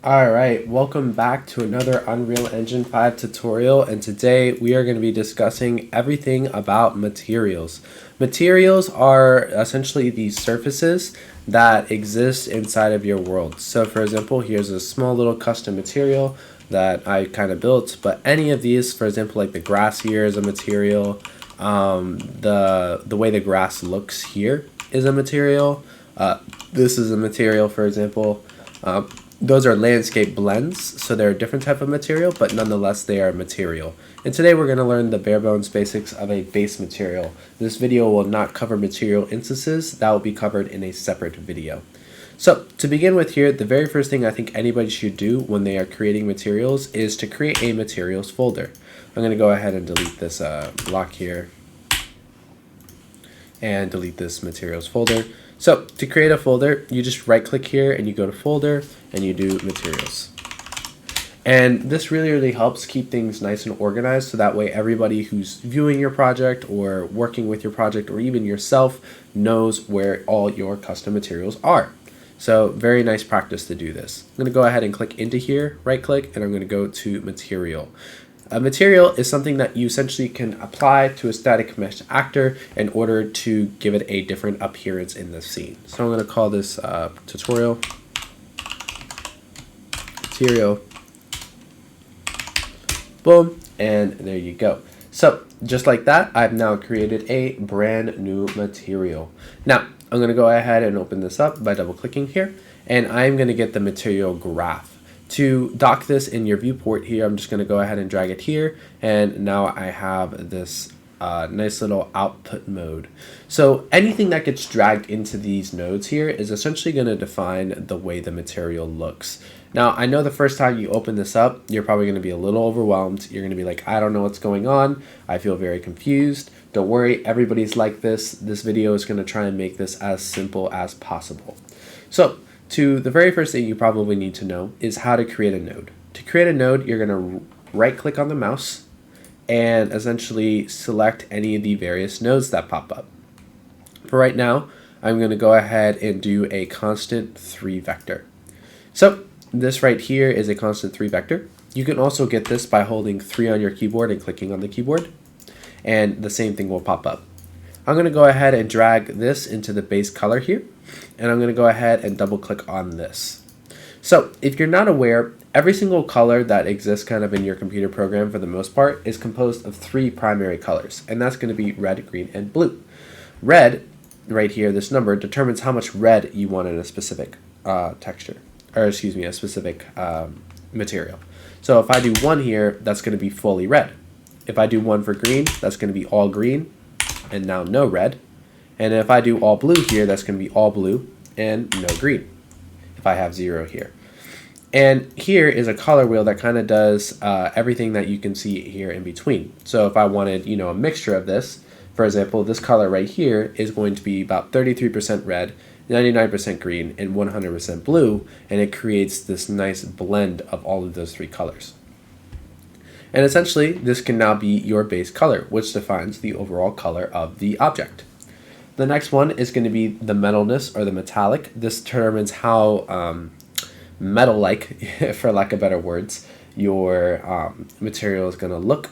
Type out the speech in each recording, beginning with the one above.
Alright, welcome back to another Unreal Engine 5 tutorial, and today we are going to be discussing everything about materials. Materials are essentially the surfaces that exist inside of your world. So for example, here's a small little custom material that I kind of built, but any of these, for example, like the grass here is a material, the way the grass looks here is a material, this is a material, for example. Those are landscape blends, so they're a different type of material, but nonetheless they are material. And today we're going to learn the bare bones basics of a base material. This video will not cover material instances, that will be covered in a separate video. So to begin with here, the very first thing I think anybody should do when they are creating materials is to create a materials folder. I'm going to go ahead and delete this block here and delete this materials folder. So to create a folder, you just right click here and you go to folder and you do materials. And this really helps keep things nice and organized, so that way everybody who's viewing your project or working with your project or even yourself knows where all your custom materials are. So very nice practice to do this. I'm going to go ahead and click into here, right click, and I'm going to go to material. A material is something that you essentially can apply to a static mesh actor in order to give it a different appearance in the scene. So I'm going to call this tutorial material. Boom, and there you go. So just like that, I've now created a brand new material. Now I'm going to go ahead and open this up by double clicking here, and I'm going to get the material graph. To dock this in your viewport here, I'm just going to go ahead and drag it here, and now I have this nice little output mode. So anything that gets dragged into these nodes here is essentially going to define the way the material looks. Now, I know the first time you open this up, you're probably going to be a little overwhelmed. You're going to be like, I don't know what's going on. I feel very confused. Don't worry, everybody's like this. This video is going to try and make this as simple as possible. So the very first thing you probably need to know is how to create a node. To create a node, you're going to right click on the mouse and essentially select any of the various nodes that pop up. For right now, I'm going to go ahead and do a constant 3 vector. So this right here is a constant 3 vector. You can also get this by holding 3 on your keyboard and clicking on the keyboard, and the same thing will pop up. I'm going to go ahead and drag this into the base color here, and I'm going to go ahead and double click on this. So if you're not aware, every single color that exists kind of in your computer program for the most part is composed of 3 primary colors, and that's going to be red, green, and blue. Red, right here, this number, determines how much red you want in a specific texture, or excuse me, a specific material. So if I do 1 here, that's going to be fully red. If I do 1 for green, that's going to be all green and now no red. And if I do all blue here, that's going to be all blue and no green, if I have 0 here. And here is a color wheel that kind of does everything that you can see here in between. So if I wanted, a mixture of this, for example, this color right here is going to be about 33% red, 99% green, and 100% blue, and it creates this nice blend of all of those 3 colors. And essentially, this can now be your base color, which defines the overall color of the object. The next one is going to be the metalness or the metallic. This determines how metal-like, for lack of better words, your material is going to look.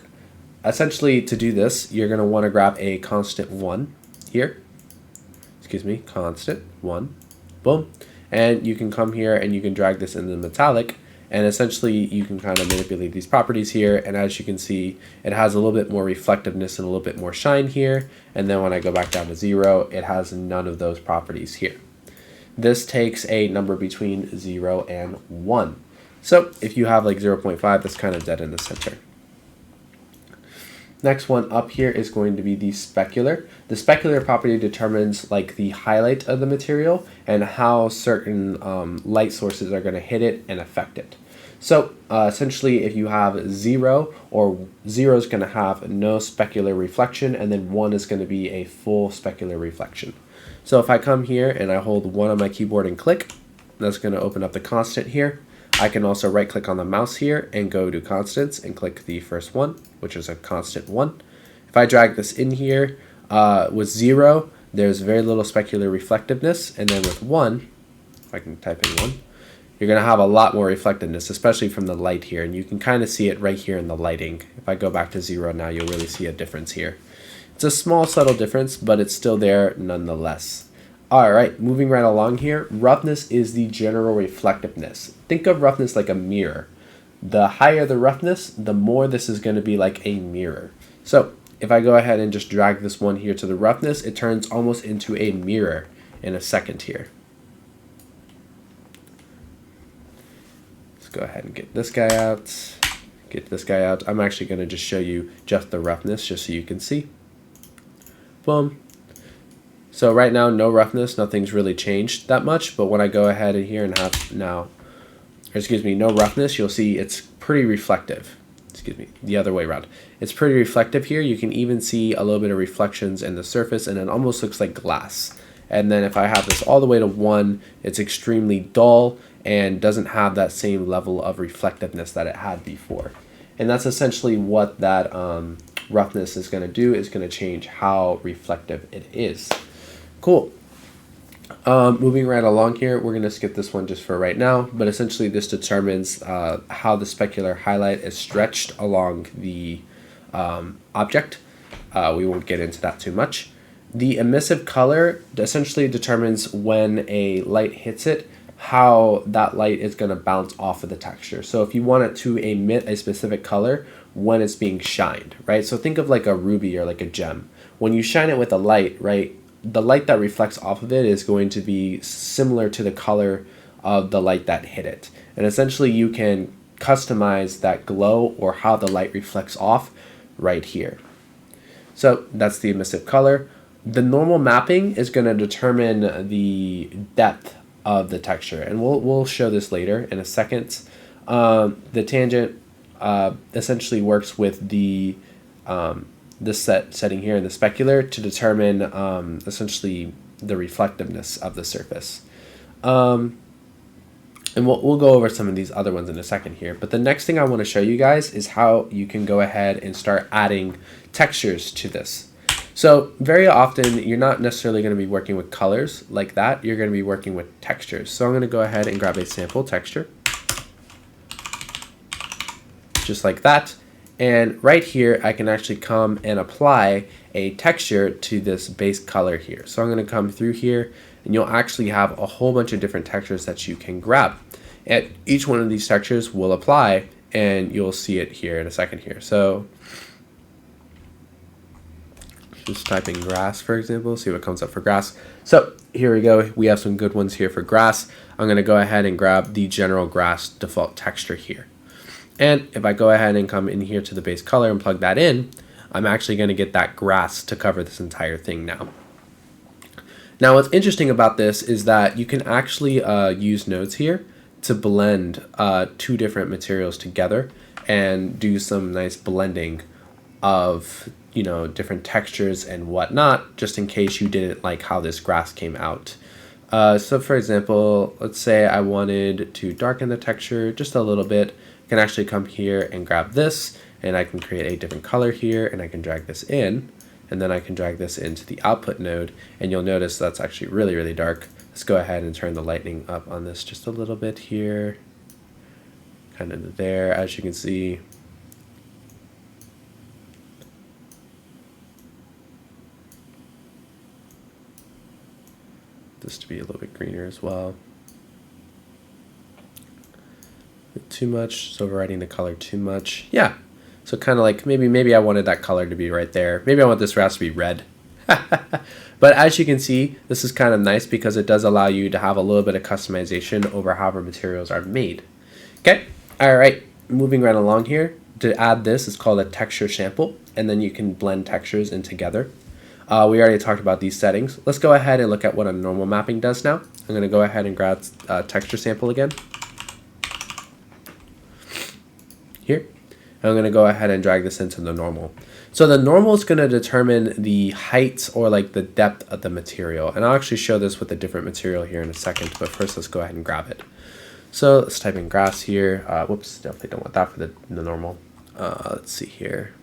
Essentially, to do this, you're going to want to grab a constant 1 here. Excuse me, constant 1. Boom. And you can come here and you can drag this into the metallic. And essentially, you can kind of manipulate these properties here. And as you can see, it has a little bit more reflectiveness and a little bit more shine here. And then when I go back down to 0, it has none of those properties here. This takes a number between 0 and 1. So if you have like 0.5, that's kind of dead in the center. Next one up here is going to be the specular. The specular property determines like the highlight of the material and how certain light sources are going to hit it and affect it. So essentially, if you have 0, or 0 is going to have no specular reflection, and then 1 is going to be a full specular reflection. So if I come here and I hold 1 on my keyboard and click, that's going to open up the constant here. I can also right click on the mouse here and go to constants and click the first one, which is a constant 1. If I drag this in here with 0, there's very little specular reflectiveness, and then with 1, if I can type in 1, you're going to have a lot more reflectiveness, especially from the light here. And you can kind of see it right here in the lighting. If I go back to 0 now, you'll really see a difference here. It's a small, subtle difference, but it's still there nonetheless. All right, moving right along here, roughness is the general reflectiveness. Think of roughness like a mirror. The higher the roughness, the more this is going to be like a mirror. So if I go ahead and just drag this one here to the roughness, it turns almost into a mirror in a second here. Let's go ahead and get this guy out. Get this guy out. I'm actually going to just show you just the roughness just so you can see. Boom. So right now, no roughness, nothing's really changed that much, but when I go ahead in here and have now, no roughness, you'll see it's pretty reflective. The other way around. It's pretty reflective here. You can even see a little bit of reflections in the surface, and it almost looks like glass. And then if I have this all the way to 1, it's extremely dull and doesn't have that same level of reflectiveness that it had before. And that's essentially what that roughness is going to do, is going to change how reflective it is. Cool. Moving right along here, we're going to skip this one just for right now, but essentially this determines how the specular highlight is stretched along the object. We won't get into that too much. The emissive color essentially determines when a light hits it, how that light is going to bounce off of the texture. So if you want it to emit a specific color when it's being shined, right? So think of like a ruby or like a gem. When you shine it with a light, right, the light that reflects off of it is going to be similar to the color of the light that hit it. And essentially you can customize that glow or how the light reflects off right here. So that's the emissive color. The normal mapping is going to determine the depth of the texture, and we'll show this later in a second. The tangent essentially works with the this setting here in the specular to determine essentially the reflectiveness of the surface. And we'll go over some of these other ones in a second here. But the next thing I want to show you guys is how you can go ahead and start adding textures to this. So very often you're not necessarily going to be working with colors like that. You're going to be working with textures. So I'm going to go ahead and grab a sample texture. Just like that. And right here, I can actually come and apply a texture to this base color here. So I'm going to come through here, and you'll actually have a whole bunch of different textures that you can grab. And each one of these textures will apply, and you'll see it here in a second here. So just type in grass, for example, see what comes up for grass. So here we go. We have some good ones here for grass. I'm going to go ahead and grab the general grass default texture here. And if I go ahead and come in here to the base color and plug that in, I'm actually going to get that grass to cover this entire thing now. Now what's interesting about this is that you can actually use nodes here to blend two different materials together and do some nice blending of, you know, different textures and whatnot, just in case you didn't like how this grass came out. So for example, let's say I wanted to darken the texture just a little bit. I can actually come here and grab this, and I can create a different color here, and I can drag this in, and then I can drag this into the output node, and you'll notice that's actually really, really dark. Let's go ahead and turn the lightning up on this just a little bit here, kind of there, as you can see. This to be a little bit greener as well. Too much, it's overriding the color too much. Yeah, so kind of like maybe I wanted that color to be right there. Maybe I want this grass to be red. But as you can see, this is kind of nice because it does allow you to have a little bit of customization over how our materials are made. Okay, all right, moving right along here. To add this, it's called a texture sample, and then you can blend textures in together. We already talked about these settings. Let's go ahead and look at what a normal mapping does now. I'm going to go ahead and grab texture sample again. Here. I'm going to go ahead and drag this into the normal. So the normal is going to determine the height or like the depth of the material. And I'll actually show this with a different material here in a second, but first let's go ahead and grab it. So let's type in grass here. Whoops, definitely don't want that for the normal. Let's see here.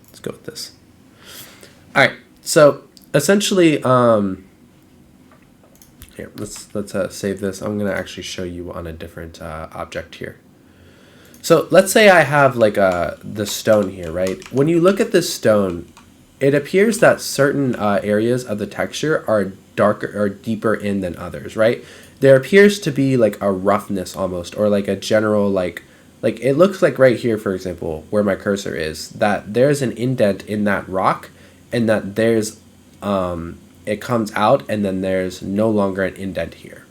Let's go with this. All right, so essentially Here, let's save this. I'm gonna actually show you on a different object here. So let's say I have like the stone here, right? When you look at this stone, it appears that certain areas of the texture are darker or deeper in than others, right? There appears to be like a roughness almost, or like a general like it looks like right here, for example, where my cursor is, that there's an indent in that rock, and that there's it comes out, and then there's no longer an indent here.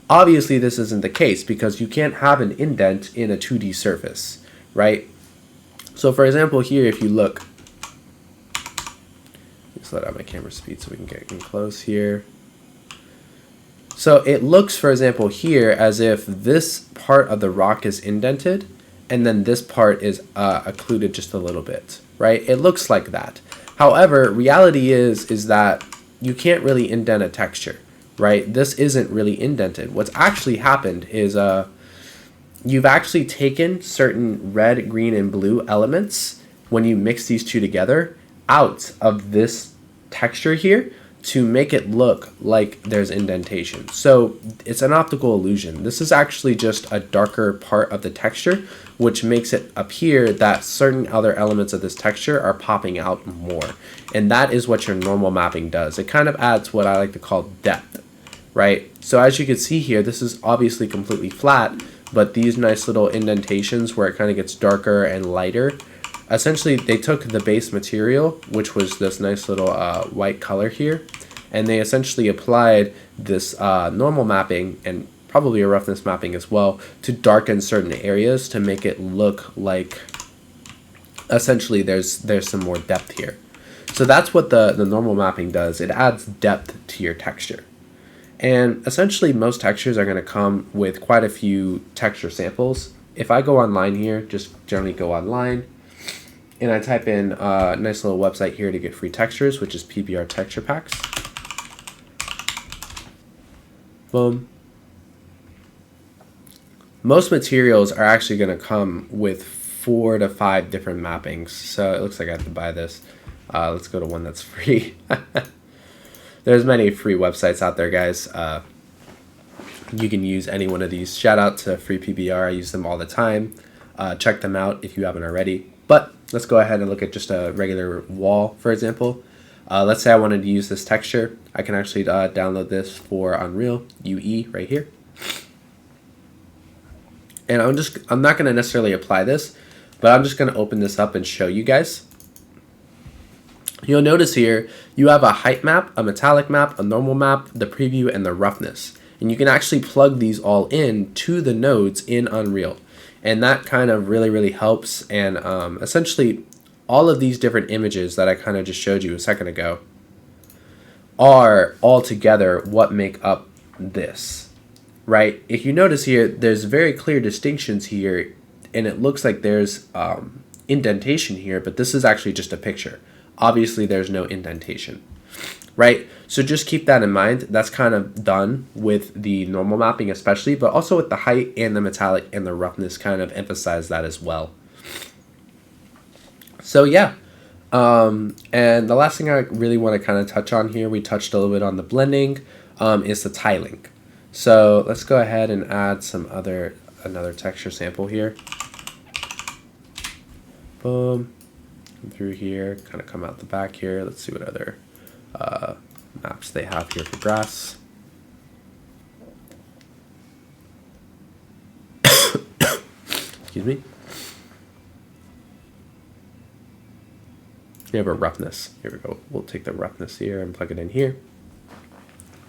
Obviously, this isn't the case because you can't have an indent in a 2D surface, right? So for example, here, if you look, let's let out my camera speed so we can get in close here. So it looks, for example, here as if this part of the rock is indented and then this part is occluded just a little bit, right? It looks like that. However, reality is that you can't really indent a texture, right? This isn't really indented. What's actually happened is you've actually taken certain red, green, and blue elements when you mix these two together out of this texture here to make it look like there's indentation. So it's an optical illusion. This is actually just a darker part of the texture, which makes it appear that certain other elements of this texture are popping out more. And that is what your normal mapping does. It kind of adds what I like to call depth, right? So as you can see here, this is obviously completely flat, but these nice little indentations where it kind of gets darker and lighter, essentially they took the base material, which was this nice little white color here, and they essentially applied this normal mapping and probably a roughness mapping as well to darken certain areas to make it look like essentially there's some more depth here. So that's what the normal mapping does. It adds depth to your texture. And essentially most textures are going to come with quite a few texture samples. If I go online here, just generally go online, and I type in a nice little website here to get free textures, which is PBR Texture Packs. Boom. Most materials are actually going to come with 4 to 5 different mappings. So it looks like I have to buy this. Let's go to one that's free. There's many free websites out there, guys. You can use any one of these. Shout out to Free PBR. I use them all the time. Check them out if you haven't already. But let's go ahead and look at just a regular wall, for example. Let's say I wanted to use this texture. I can actually download this for Unreal UE right here. And I'm not going to necessarily apply this, but I'm just going to open this up and show you guys. You'll notice here you have a height map, a metallic map, a normal map, the preview, and the roughness. And you can actually plug these all in to the nodes in Unreal. And that kind of really helps. And essentially all of these different images that I kind of just showed you a second ago are all together what make up this, right? If you notice here, there's very clear distinctions here, and it looks like there's indentation here, but this is actually just a picture. Obviously, there's no indentation, right? So just keep that in mind. That's kind of done with the normal mapping especially, but also with the height and the metallic and the roughness kind of emphasize that as well. So yeah, and the last thing I really want to kind of touch on here, we touched a little bit on the blending, is the tiling. So let's go ahead and add another texture sample here. Boom. Through here, kind of come out the back here. Let's see what other maps they have here for grass. Excuse me. You have a roughness. Here we go. We'll take the roughness here and plug it in here.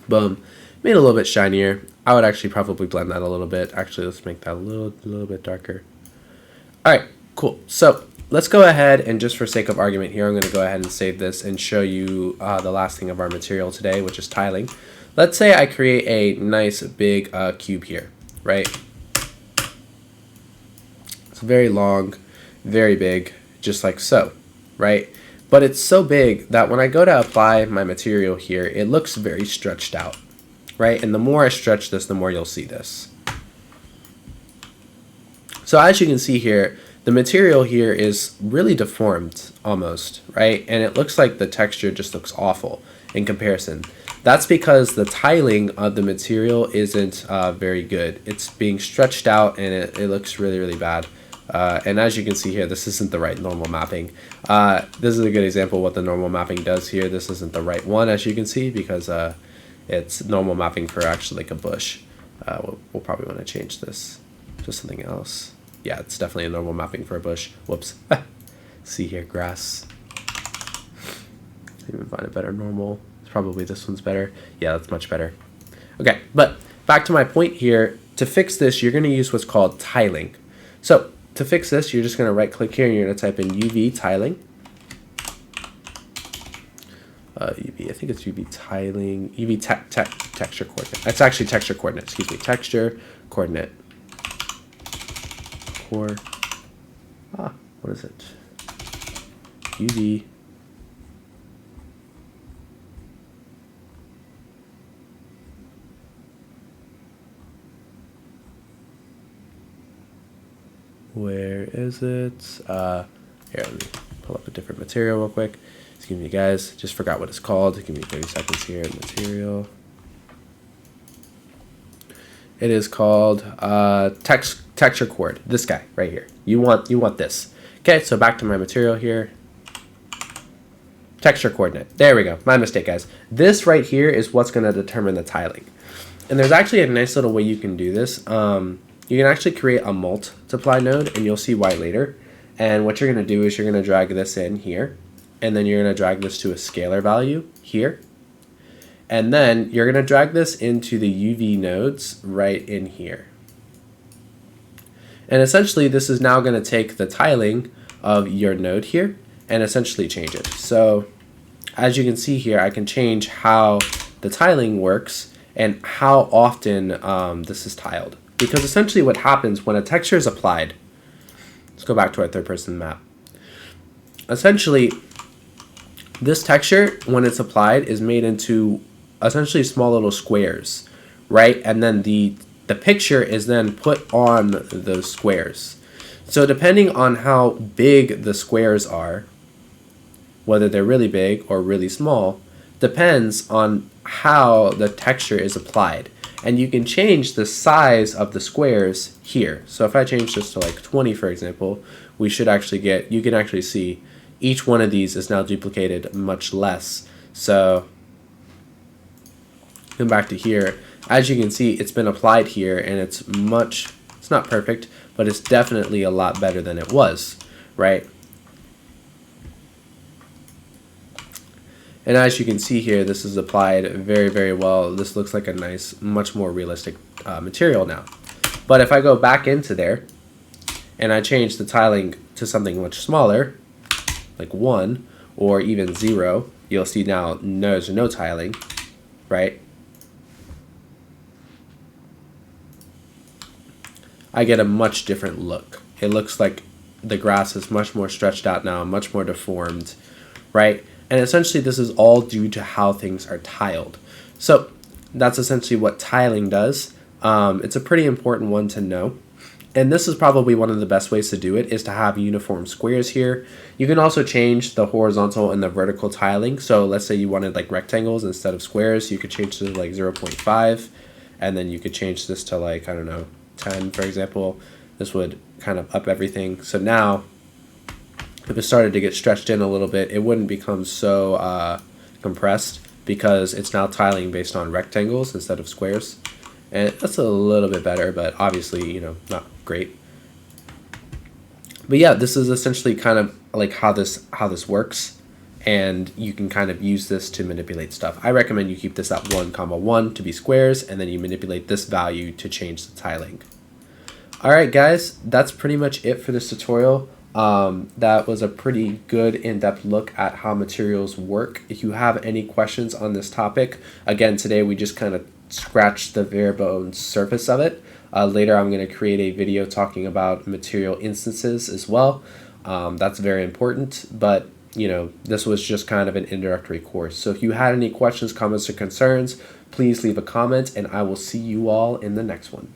Boom. Made it a little bit shinier. I would actually probably blend that a little bit. Actually, let's make that a little bit darker. All right, cool. So let's go ahead and just for sake of argument here, I'm going to go ahead and save this and show you the last thing of our material today, which is tiling. Let's say I create a nice big cube here, right? It's very long, very big, just like so, right? But it's so big that when I go to apply my material here, it looks very stretched out, right? And the more I stretch this, the more you'll see this. So as you can see here, the material here is really deformed almost, right? And it looks like the texture just looks awful in comparison. That's because the tiling of the material isn't very good. It's being stretched out and it looks really, really bad. And as you can see here, this isn't the right normal mapping. This is a good example of what the normal mapping does here. This isn't the right one, as you can see, because it's normal mapping for actually like a bush. We'll probably want to change this to something else. Yeah, it's definitely a normal mapping for a bush. Whoops. See here, grass. Even find a better normal. Probably this one's better. Yeah, that's much better. Okay, but back to my point here. To fix this, you're going to use what's called tiling. So to fix this, you're just going to right click here and you're going to type in UV tiling. UV, I think it's UV tiling, UV texture coordinate. It's actually texture coordinate, excuse me, texture coordinate. What is it? UV. Where is it? Here, let me pull up a different material real quick. Excuse me, guys. Just forgot what it's called. Give me 30 seconds here. Material. It is called texture coord. This guy right here. You want this. Okay, so back to my material here. Texture coordinate. There we go. My mistake, guys. This right here is what's going to determine the tiling. And there's actually a nice little way you can do this. You can actually create a multiply node, and you'll see why later. And what you're going to do is you're going to drag this in here, and then you're going to drag this to a scalar value here. And then you're going to drag this into the UV nodes right in here. And essentially, this is now going to take the tiling of your node here and essentially change it. So as you can see here, I can change how the tiling works and how often this is tiled. Because essentially what happens when a texture is applied, let's go back to our third person map. Essentially, this texture, when it's applied, is made into essentially small little squares, right? And then the picture is then put on those squares. So depending on how big the squares are, whether they're really big or really small, depends on how the texture is applied. And you can change the size of the squares here. So if I change this to like 20, for example, we should actually get, you can actually see each one of these is now duplicated much less. So come back to here. As you can see, it's been applied here and it's not perfect, but it's definitely a lot better than it was, right? And as you can see here, this is applied very, very well. This looks like a nice, much more realistic material now. But if I go back into there and I change the tiling to something much smaller, like 1 or even 0, you'll see now there's no tiling, right? I get a much different look. It looks like the grass is much more stretched out now, much more deformed, right? And essentially this is all due to how things are tiled. So that's essentially what tiling does. It's a pretty important one to know. And this is probably one of the best ways to do it, is to have uniform squares here. You can also change the horizontal and the vertical tiling. So let's say you wanted like rectangles instead of squares. You could change this to like 0.5, and then you could change this to like, I don't know, 10, for example. This would kind of up everything. So now if it started to get stretched in a little bit, it wouldn't become so compressed, because it's now tiling based on rectangles instead of squares. And that's a little bit better, but obviously, you know, not great. But yeah, this is essentially kind of like how this works, and you can kind of use this to manipulate stuff. I recommend you keep this at 1,1 to be squares, and then you manipulate this value to change the tiling. All right, guys, that's pretty much it for this tutorial. That was a pretty good in-depth look at how materials work. If you have any questions on this topic, again, today we just kind of scratched the bare bones surface of it. Later I'm going to create a video talking about material instances as well. That's very important, but you know, this was just kind of an introductory course. So if you had any questions, comments, or concerns, please leave a comment, and I will see you all in the next one.